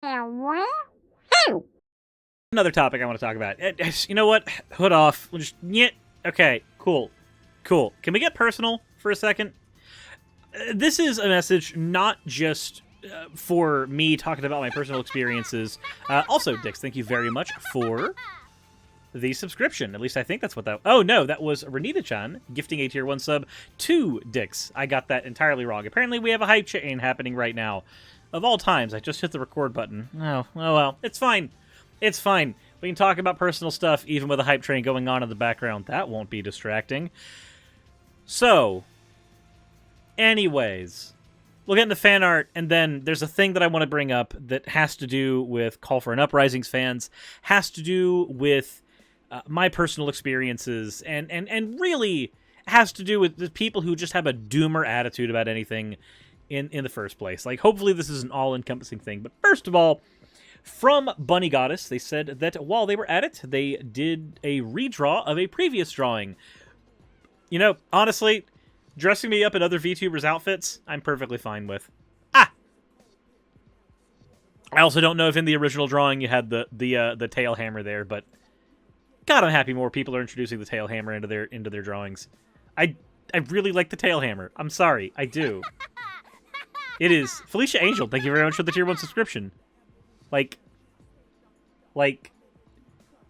Another topic I want to talk about. You know what? Hood off. We'll just okay, cool. Cool. Can we get personal for a second? This is a message not just for me talking about my personal experiences. Also, Dix, thank you very much for the subscription. At least I think that's what that... Oh, no, that was Renita-chan gifting a tier 1 sub to Dix. I got that entirely wrong. Apparently, we have a hype chain happening right now. Of all times, I just hit the record button. Oh well. It's fine. It's fine. We can talk about personal stuff even with a hype train going on in the background. That won't be distracting. So, anyways, we'll get into fan art, and then there's a thing that I want to bring up that has to do with Call for an Uprising's fans, has to do with my personal experiences, and really has to do with the people who just have a doomer attitude about anything in the first place. Like, hopefully this is an all-encompassing thing, but first of all, from Bunny Goddess, they said that while they were at it, they did a redraw of a previous drawing. You know, honestly, dressing me up in other VTubers' outfits, I'm perfectly fine with. I also don't know if in the original drawing you had the tail hammer there, but God, I'm happy more people are introducing the tail hammer into their drawings. I really like the tail hammer. I'm sorry, I do. It is Felicia Angel. Thank you very much for the tier 1 subscription. Like,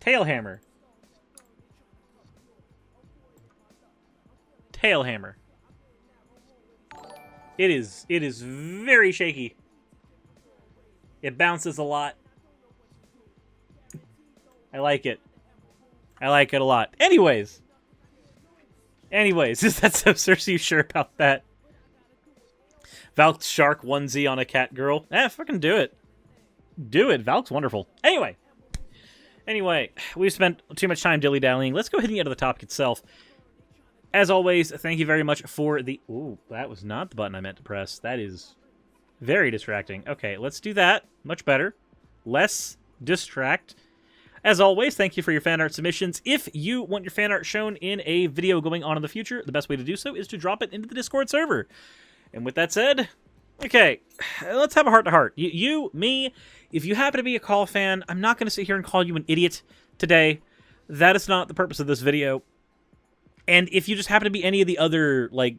tail hammer. Tail hammer. It is very shaky. It bounces a lot. I like it. I like it a lot. Anyways, is that so, Cersei? You sure about that? Valk's shark onesie on a cat girl. Fucking do it. Do it. Valk's wonderful. Anyway, we've spent too much time dilly-dallying. Let's go ahead and get to the topic itself. As always, thank you very much for the... Ooh, that was not the button I meant to press. That is very distracting. Okay, let's do that. Much better. Less distract. As always, thank you for your fan art submissions. If you want your fan art shown in a video going on in the future, the best way to do so is to drop it into the Discord server. And with that said, okay, let's have a heart-to-heart. You, me, if you happen to be a Call fan, I'm not going to sit here and call you an idiot today. That is not the purpose of this video. And if you just happen to be any of the other, like,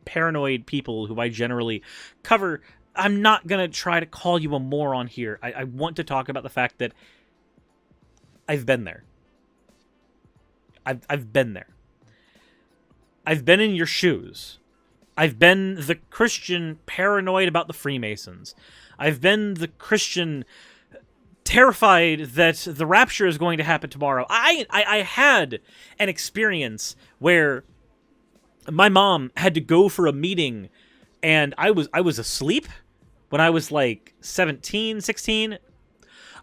paranoid people who I generally cover, I'm not going to try to call you a moron here. I want to talk about the fact that I've been there. I've been there. I've been in your shoes. I've been the Christian paranoid about the Freemasons. I've been the Christian terrified that the rapture is going to happen tomorrow. I had an experience where my mom had to go for a meeting, and I was asleep when I was like 17, 16.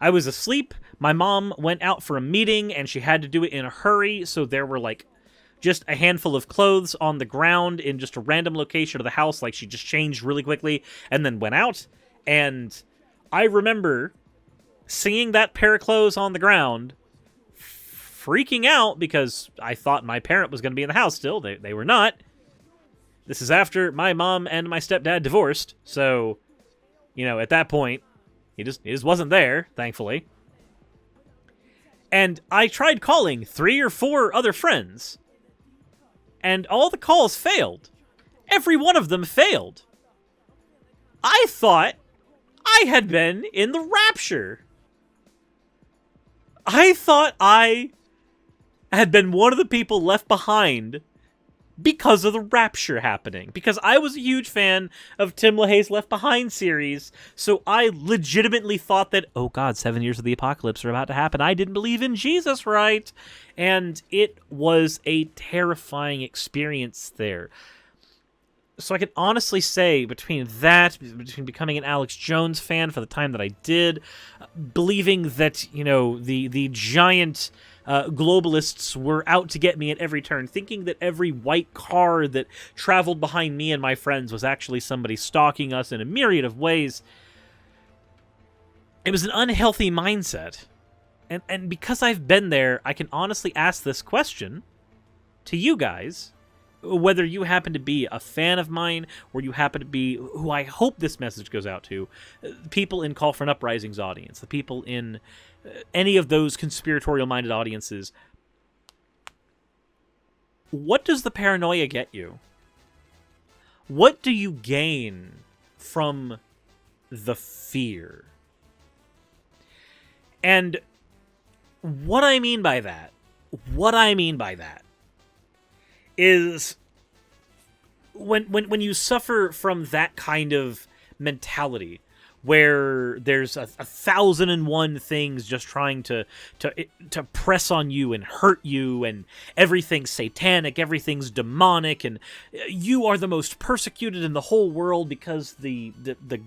I was asleep. My mom went out for a meeting, and she had to do it in a hurry, so there were like just a handful of clothes on the ground in just a random location of the house. Like, she just changed really quickly and then went out. And I remember seeing that pair of clothes on the ground, freaking out because I thought my parent was going to be in the house still. They were not. This is after my mom and my stepdad divorced. So, you know, at that point, he just wasn't there, thankfully. And I tried calling 3 or 4 other friends, and all the calls failed. Every one of them failed. I thought I had been in the rapture. I thought I had been one of the people left behind because of the rapture happening. Because I was a huge fan of Tim LaHaye's Left Behind series, so I legitimately thought that, oh god, 7 years of the apocalypse are about to happen. I didn't believe in Jesus, right? And it was a terrifying experience there. So I can honestly say, between becoming an Alex Jones fan for the time that I did, believing that, you know, the giant globalists were out to get me at every turn, thinking that every white car that traveled behind me and my friends was actually somebody stalking us in a myriad of ways, it was an unhealthy mindset. And because I've been there, I can honestly ask this question to you guys. whether you happen to be a fan of mine or you happen to be, who I hope this message goes out to, people in Call for an Uprising's audience, the people in any of those conspiratorial-minded audiences, what does the paranoia get you? What do you gain from the fear? And what I mean by that is when you suffer from that kind of mentality, where there's 1,001 things just trying to press on you and hurt you, and everything's satanic, everything's demonic, and you are the most persecuted in the whole world because the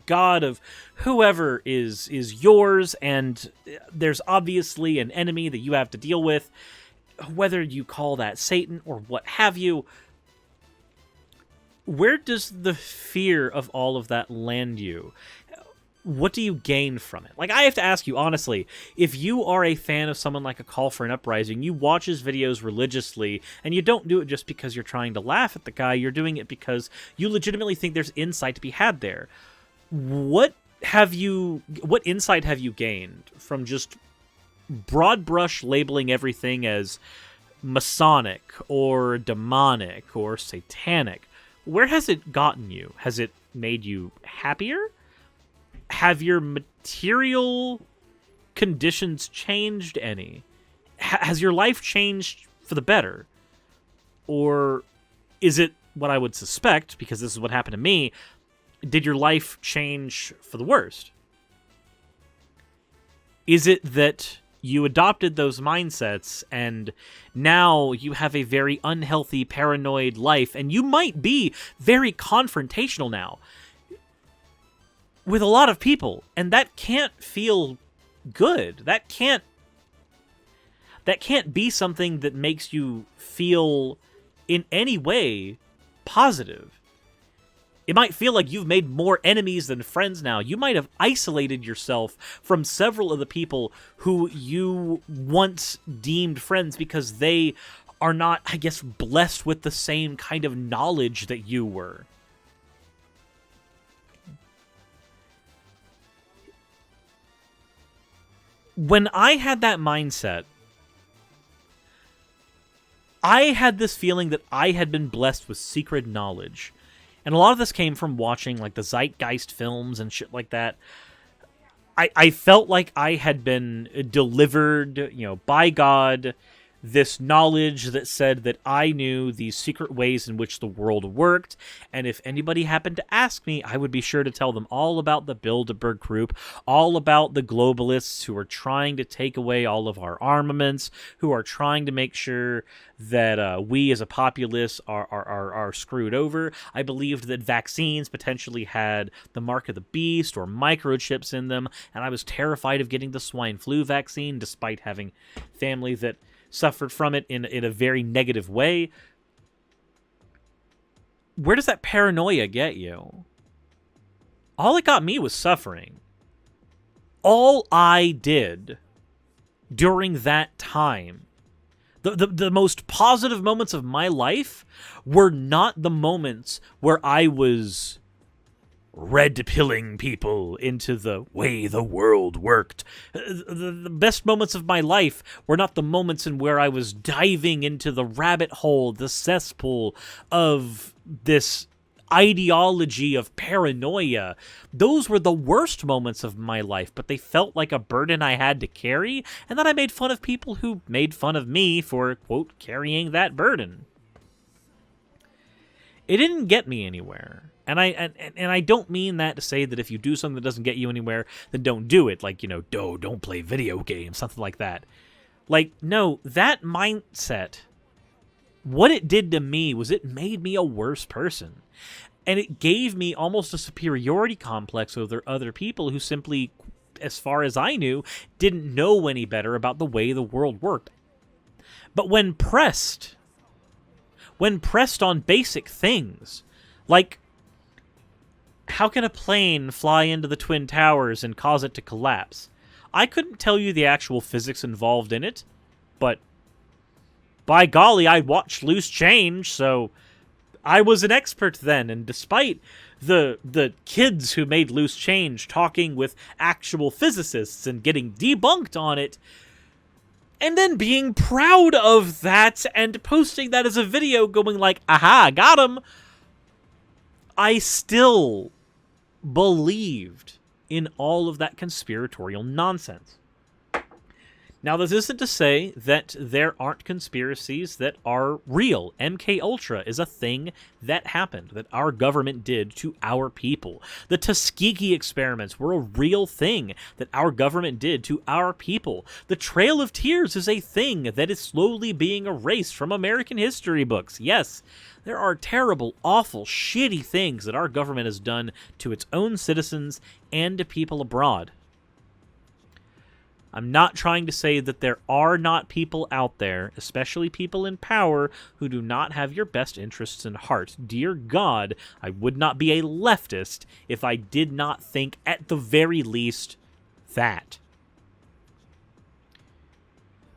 god of whoever is yours, and there's obviously an enemy that you have to deal with, whether you call that Satan or what have you. Where does the fear of all of that land you? What do you gain from it? Like, I have to ask you, honestly, if you are a fan of someone like A Call for an Uprising, you watch his videos religiously, and you don't do it just because you're trying to laugh at the guy, you're doing it because you legitimately think there's insight to be had there. What insight have you gained from just broad brush labeling everything as Masonic or demonic or satanic? Where has it gotten you? Has it made you happier? Have your material conditions changed any? Has your life changed for the better? Or is it what I would suspect, because this is what happened to me, did your life change for the worst? Is it that you adopted those mindsets and now you have a very unhealthy, paranoid life, and you might be very confrontational now with a lot of people, and that can't feel good. That can't be something that makes you feel in any way positive. It might feel like you've made more enemies than friends now. You might have isolated yourself from several of the people who you once deemed friends because they are not, I guess, blessed with the same kind of knowledge that you were. When I had that mindset, I had this feeling that I had been blessed with secret knowledge. And a lot of this came from watching like the Zeitgeist films and shit like that. I felt like I had been delivered, by God, this knowledge that said that I knew these secret ways in which the world worked, and if anybody happened to ask me, I would be sure to tell them all about the Bilderberg Group, all about the globalists who are trying to take away all of our armaments, who are trying to make sure that we as a populace are screwed over. I believed that vaccines potentially had the mark of the beast or microchips in them, and I was terrified of getting the swine flu vaccine, despite having family that suffered from it in a very negative way. Where does that paranoia get you? All it got me was suffering. All I did during that time, the most positive moments of my life were not the moments where I was red-pilling people into the way the world worked. The best moments of my life were not the moments in where I was diving into the rabbit hole, the cesspool of this ideology of paranoia. Those were the worst moments of my life, but they felt like a burden I had to carry, and then I made fun of people who made fun of me for, quote, carrying that burden. It didn't get me anywhere. And I don't mean that to say that if you do something that doesn't get you anywhere, then don't do it. Like, don't play video games, something like that. Like, no, that mindset, what it did to me was it made me a worse person. And it gave me almost a superiority complex over other people who simply, as far as I knew, didn't know any better about the way the world worked. But when pressed on basic things, like, how can a plane fly into the Twin Towers and cause it to collapse? I couldn't tell you the actual physics involved in it, but by golly, I watched Loose Change, so I was an expert then, and despite the kids who made loose change talking with actual physicists and getting debunked on it, and then being proud of that and posting that as a video going like, aha, got him, I still believed in all of that conspiratorial nonsense. Now, this isn't to say that there aren't conspiracies that are real. MK Ultra is a thing that happened, that our government did to our people. The Tuskegee experiments were a real thing that our government did to our people. The Trail of Tears is a thing that is slowly being erased from American history books. Yes, there are terrible, awful, shitty things that our government has done to its own citizens and to people abroad. I'm not trying to say that there are not people out there, especially people in power, who do not have your best interests in heart. Dear God, I would not be a leftist if I did not think, at the very least, that.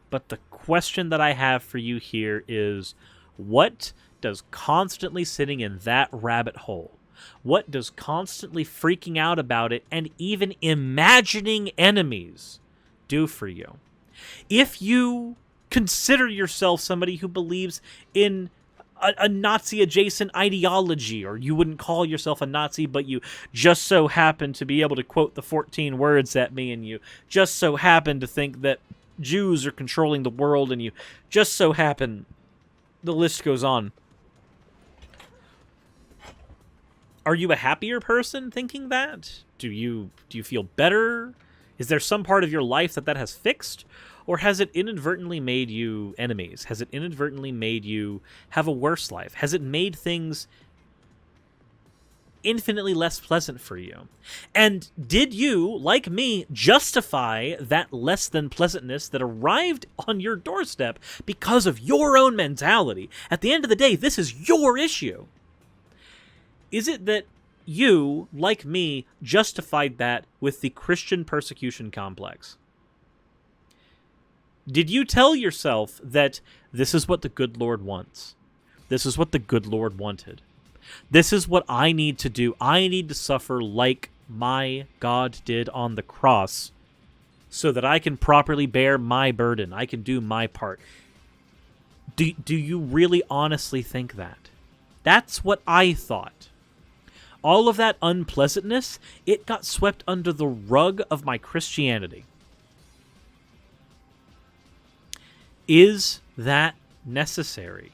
But the question that I have for you here is, what does constantly sitting in that rabbit hole, what does constantly freaking out about it and even imagining enemies do for you? If you consider yourself somebody who believes in a Nazi-adjacent ideology, or you wouldn't call yourself a Nazi, but you just so happen to be able to quote the 14 words at me, and you just so happen to think that Jews are controlling the world, and you just so happen, the list goes on. Are you a happier person thinking that? Do you feel better? Is there some part of your life that has fixed? Or has it inadvertently made you enemies? Has it inadvertently made you have a worse life? Has it made things infinitely less pleasant for you? And did you, like me, justify that less than pleasantness that arrived on your doorstep because of your own mentality? At the end of the day, this is your issue. Is it that you, like me, justified that with the Christian persecution complex? Did you tell yourself that this is what the good Lord wants? This is what the good Lord wanted. This is what I need to do. I need to suffer like my God did on the cross so that I can properly bear my burden. I can do my part. Do you really honestly think that? That's what I thought. All of that unpleasantness, it got swept under the rug of my Christianity. Is that necessary?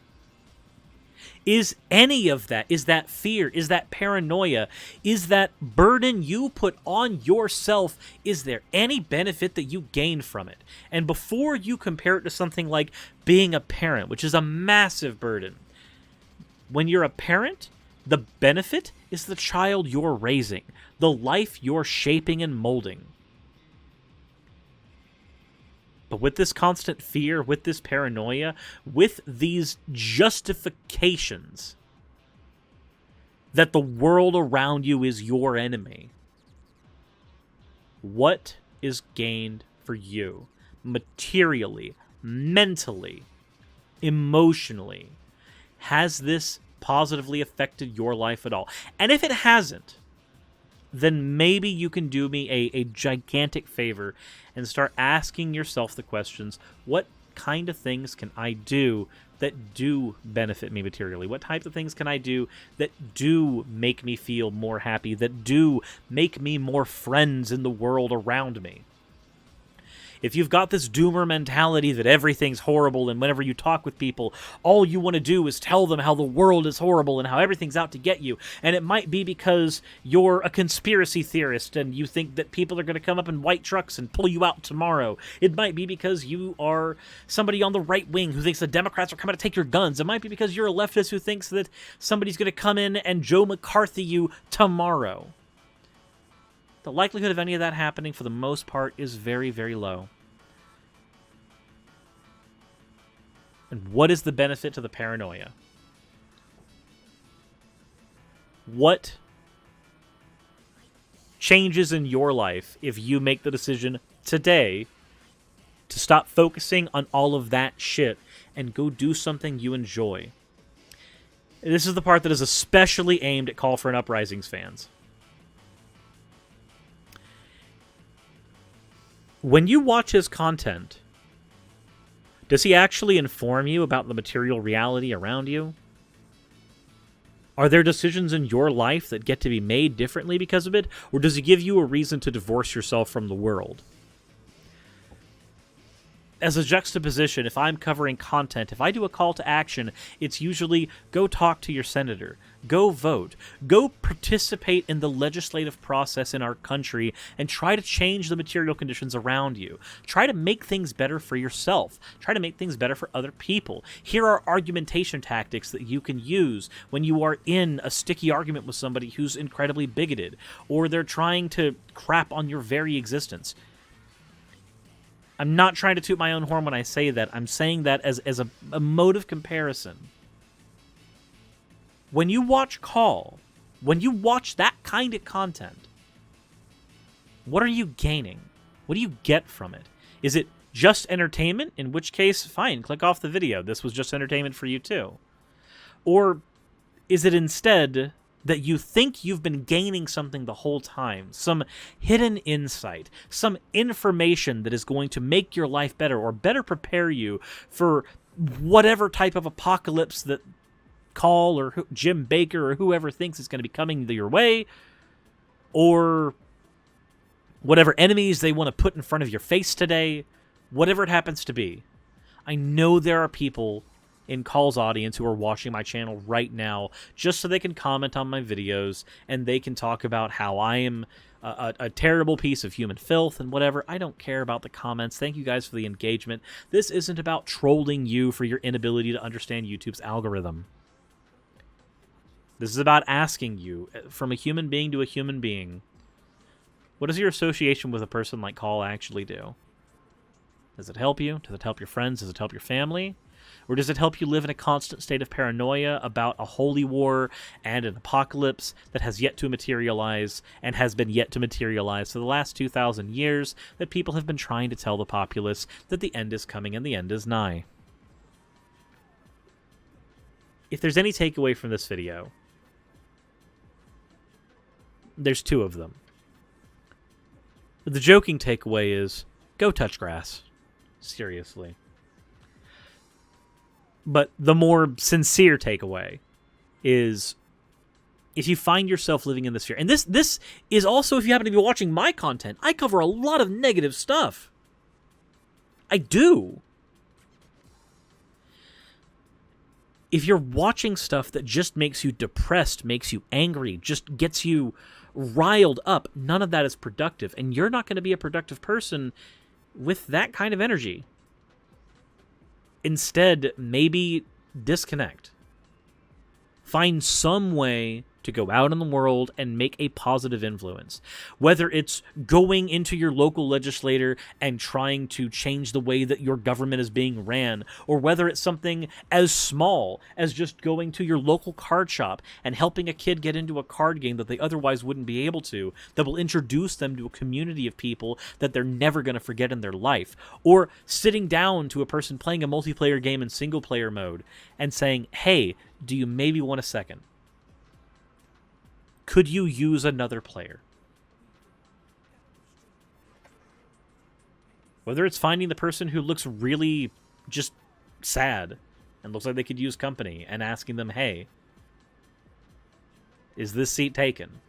Is any of that, is that fear, is that paranoia, is that burden you put on yourself, is there any benefit that you gain from it? And before you compare it to something like being a parent, which is a massive burden, when you're a parent, the benefit is the child you're raising, the life you're shaping and molding. But with this constant fear, with this paranoia, with these justifications that the world around you is your enemy, what is gained for you materially, mentally, emotionally? Has this positively affected your life at all? And if it hasn't, then maybe you can do me a gigantic favor and start asking yourself the questions, what kind of things can I do that do benefit me materially? What types of things can I do that do make me feel more happy, that do make me more friends in the world around me? If you've got this doomer mentality that everything's horrible, and whenever you talk with people, all you want to do is tell them how the world is horrible and how everything's out to get you, and it might be because you're a conspiracy theorist and you think that people are going to come up in white trucks and pull you out tomorrow. It might be because you are somebody on the right wing who thinks the Democrats are coming to take your guns. It might be because you're a leftist who thinks that somebody's going to come in and Joe McCarthy you tomorrow. The likelihood of any of that happening, for the most part, is very, very low. And what is the benefit to the paranoia? What changes in your life if you make the decision today to stop focusing on all of that shit and go do something you enjoy? This is the part that is especially aimed at Call for an Uprising's fans. When you watch his content, does he actually inform you about the material reality around you? Are there decisions in your life that get to be made differently because of it? Or does he give you a reason to divorce yourself from the world? As a juxtaposition, if I'm covering content, if I do a call to action, it's usually go talk to your senator, go vote, go participate in the legislative process in our country, and try to change the material conditions around you. Try to make things better for yourself. Try to make things better for other people. Here are argumentation tactics that you can use when you are in a sticky argument with somebody who's incredibly bigoted, or they're trying to crap on your very existence. I'm not trying to toot my own horn when I say that. I'm saying that as a mode of comparison. When you watch Call, when you watch that kind of content, what are you gaining? What do you get from it? Is it just entertainment? In which case, fine, click off the video. This was just entertainment for you too. Or is it instead that you think you've been gaining something the whole time, some hidden insight, some information that is going to make your life better or better prepare you for whatever type of apocalypse that Call or Jim Baker or whoever thinks is going to be coming your way, or whatever enemies they want to put in front of your face today, whatever it happens to be. I know there are people in Call's audience who are watching my channel right now just so they can comment on my videos and they can talk about how I am a terrible piece of human filth and whatever. I don't care about the comments. Thank you guys for the engagement. This isn't about trolling you for your inability to understand YouTube's algorithm. This is about asking you, from a human being to a human being, what does your association with a person like Call actually do? Does it help you? Does it help your friends? Does it help your family? Or does it help you live in a constant state of paranoia about a holy war and an apocalypse that has yet to materialize and has been yet to materialize for the last 2,000 years, that people have been trying to tell the populace that the end is coming and the end is nigh? If there's any takeaway from this video, there's two of them. The joking takeaway is, go touch grass. Seriously. But the more sincere takeaway is, if you find yourself living in this fear, and this is also if you happen to be watching my content, I cover a lot of negative stuff. I do. If you're watching stuff that just makes you depressed, makes you angry, just gets you riled up, none of that is productive, and you're not going to be a productive person with that kind of energy. Instead, maybe disconnect. Find some way to go out in the world and make a positive influence. Whether it's going into your local legislator and trying to change the way that your government is being ran, or whether it's something as small as just going to your local card shop and helping a kid get into a card game that they otherwise wouldn't be able to, that will introduce them to a community of people that they're never going to forget in their life. Or sitting down to a person playing a multiplayer game in single player mode and saying, hey, do you maybe want a second? Could you use another player? Whether it's finding the person who looks really just sad and looks like they could use company and asking them, hey, is this seat taken?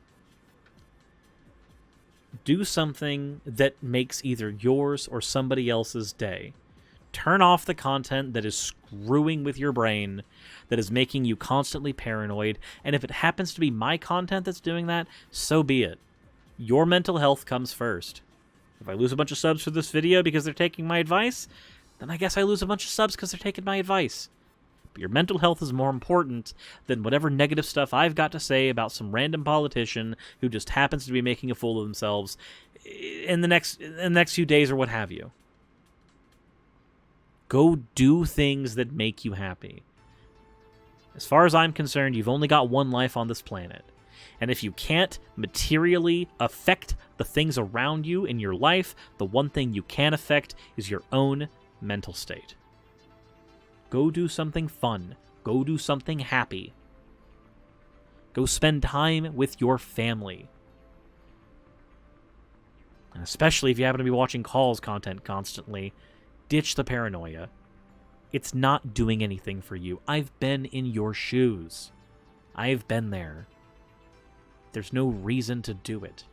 Do something that makes either yours or somebody else's day. Turn off the content that is screwing with your brain, that is making you constantly paranoid, and if it happens to be my content that's doing that, so be it. Your mental health comes first. If I lose a bunch of subs for this video because they're taking my advice, then I guess I lose a bunch of subs because they're taking my advice. But your mental health is more important than whatever negative stuff I've got to say about some random politician who just happens to be making a fool of themselves in the next few days or what have you. Go do things that make you happy. As far as I'm concerned, you've only got one life on this planet. And if you can't materially affect the things around you in your life, the one thing you can affect is your own mental state. Go do something fun. Go do something happy. Go spend time with your family. And especially if you happen to be watching calls content constantly, ditch the paranoia. It's not doing anything for you. I've been in your shoes. I've been there. There's no reason to do it.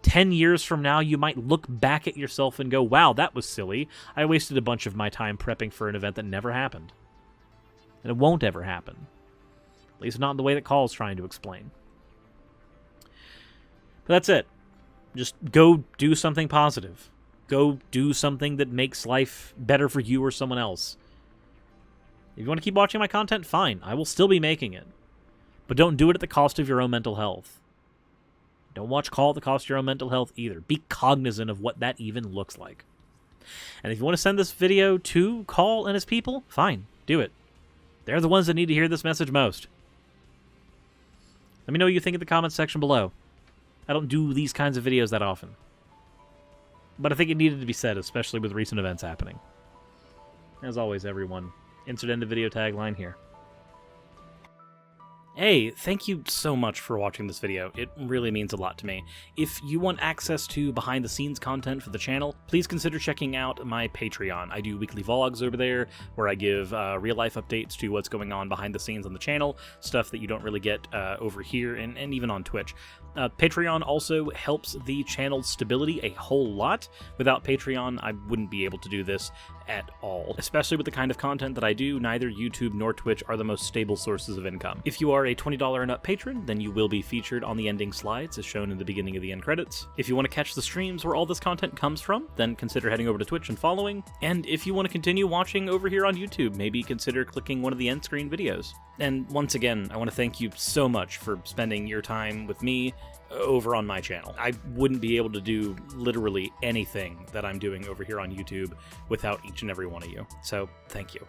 10 years from now, you might look back at yourself and go, wow, that was silly. I wasted a bunch of my time prepping for an event that never happened. And it won't ever happen. At least not in the way that Call's trying to explain. But that's it. Just go do something positive. Go do something that makes life better for you or someone else. If you want to keep watching my content, fine. I will still be making it. But don't do it at the cost of your own mental health. Don't watch Call at the cost of your own mental health either. Be cognizant of what that even looks like. And if you want to send this video to Call and his people, fine. Do it. They're the ones that need to hear this message most. Let me know what you think in the comments section below. I don't do these kinds of videos that often. But I think it needed to be said, especially with recent events happening. As always, everyone, insert end of video tagline here. Hey, thank you so much for watching this video. It really means a lot to me. If you want access to behind-the-scenes content for the channel, please consider checking out my Patreon. I do weekly vlogs over there, where I give real-life updates to what's going on behind the scenes on the channel, stuff that you don't really get over here, and even on Twitch. Patreon also helps the channel's stability a whole lot. Without Patreon, I wouldn't be able to do this at all. Especially with the kind of content that I do, neither YouTube nor Twitch are the most stable sources of income. If you are a $20 and up patron, then you will be featured on the ending slides as shown in the beginning of the end credits. If you want to catch the streams where all this content comes from, then consider heading over to Twitch and following. And if you want to continue watching over here on YouTube, maybe consider clicking one of the end screen videos. And once again, I want to thank you so much for spending your time with me over on my channel. I wouldn't be able to do literally anything that I'm doing over here on YouTube without each and every one of you. So, thank you.